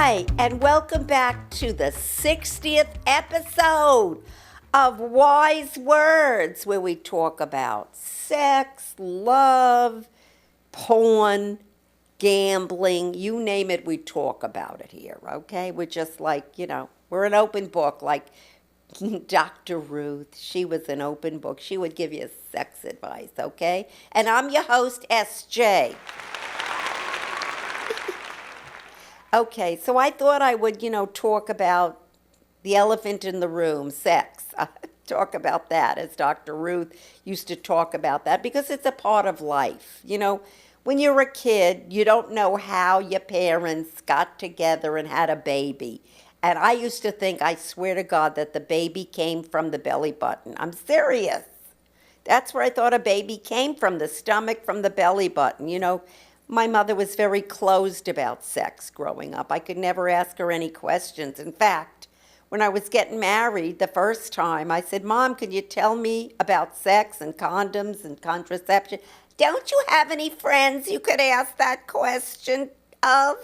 Hi, and welcome back to the 60th episode of Wise Words, where we talk about sex, love, porn, gambling, you name it, we talk about it here, okay? We're just like, we're an open book, like Dr. Ruth. She was an open book. She would give you sex advice, okay? And I'm your host, SJ. Okay, so I thought I would, talk about the elephant in the room, sex. Talk about that, as Dr. Ruth used to talk about that, because it's a part of life. When you're a kid, you don't know how your parents got together and had a baby. And I used to think, I swear to God, that the baby came from the belly button. I'm serious. That's where I thought a baby came from, the stomach, from the belly button. My mother was very closed about sex growing up. I could never ask her any questions. In fact, when I was getting married the first time, I said, Mom, can you tell me about sex and condoms and contraception? Don't you have any friends you could ask that question of?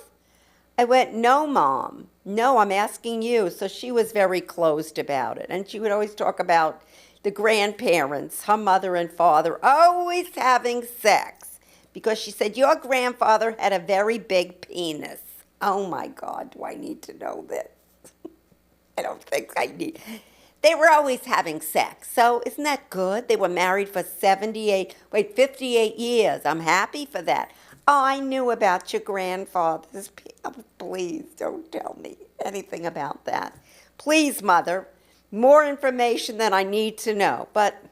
I went, no, Mom. No, I'm asking you. So she was very closed about it. And she would always talk about the grandparents, her mother and father, always having sex. Because she said, your grandfather had a very big penis. Oh my God, do I need to know this? I don't think I need. They were always having sex. So isn't that good? They were married for 58 years. I'm happy for that. Oh, I knew about your grandfather's penis. Oh, please don't tell me anything about that. Please, Mother, more information than I need to know. But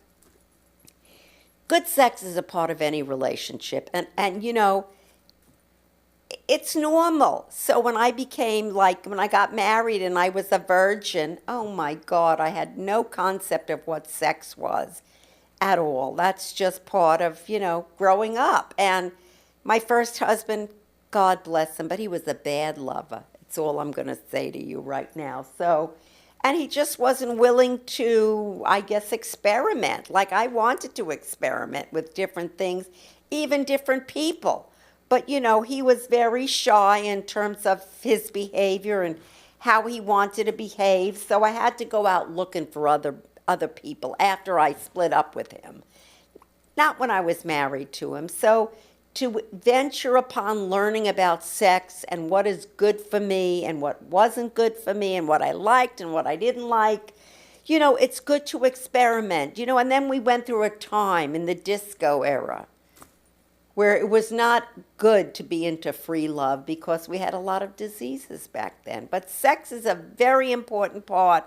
good sex is a part of any relationship. And it's normal. So when I when I got married and I was a virgin, oh my God, I had no concept of what sex was at all. That's just part of, growing up. And my first husband, God bless him, but he was a bad lover. That's all I'm going to say to you right now. And he just wasn't willing to, I guess, experiment. Like I wanted to experiment with different things, even different people. But, he was very shy in terms of his behavior and how he wanted to behave. So I had to go out looking for other people after I split up with him. Not when I was married to him. So to venture upon learning about sex and what is good for me and what wasn't good for me and what I liked and what I didn't like, it's good to experiment, and then we went through a time in the disco era where it was not good to be into free love because we had a lot of diseases back then. But sex is a very important part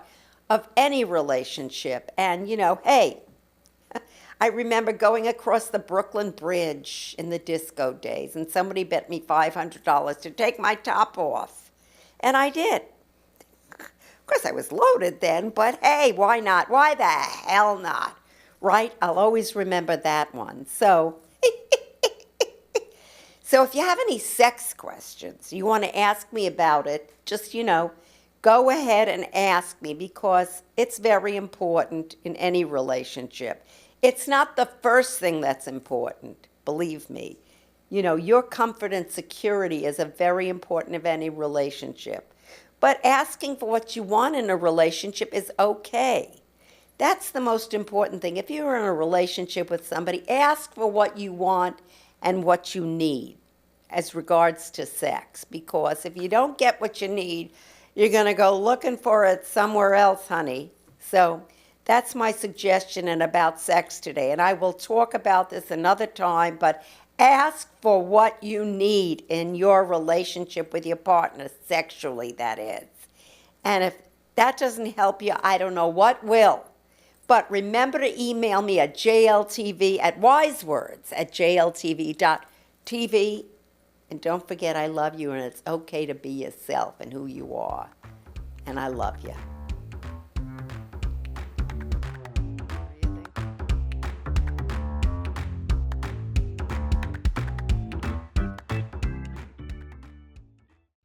of any relationship. And, hey, I remember going across the Brooklyn Bridge in the disco days, and somebody bet me $500 to take my top off. And I did. Of course, I was loaded then, but hey, why not? Why the hell not? Right? I'll always remember that one. So if you have any sex questions, you want to ask me about it, just, go ahead and ask me because it's very important in any relationship. It's not the first thing that's important, believe me. Your comfort and security is a very important of any relationship. But asking for what you want in a relationship is okay. That's the most important thing. If you're in a relationship with somebody, ask for what you want and what you need as regards to sex. Because if you don't get what you need, you're going to go looking for it somewhere else, honey. So that's my suggestion and about sex today. And I will talk about this another time, but ask for what you need in your relationship with your partner, sexually, that is. And if that doesn't help you, I don't know what will. But remember to email me at wisewords@jltv.tv. And don't forget, I love you, and it's okay to be yourself and who you are. And I love you.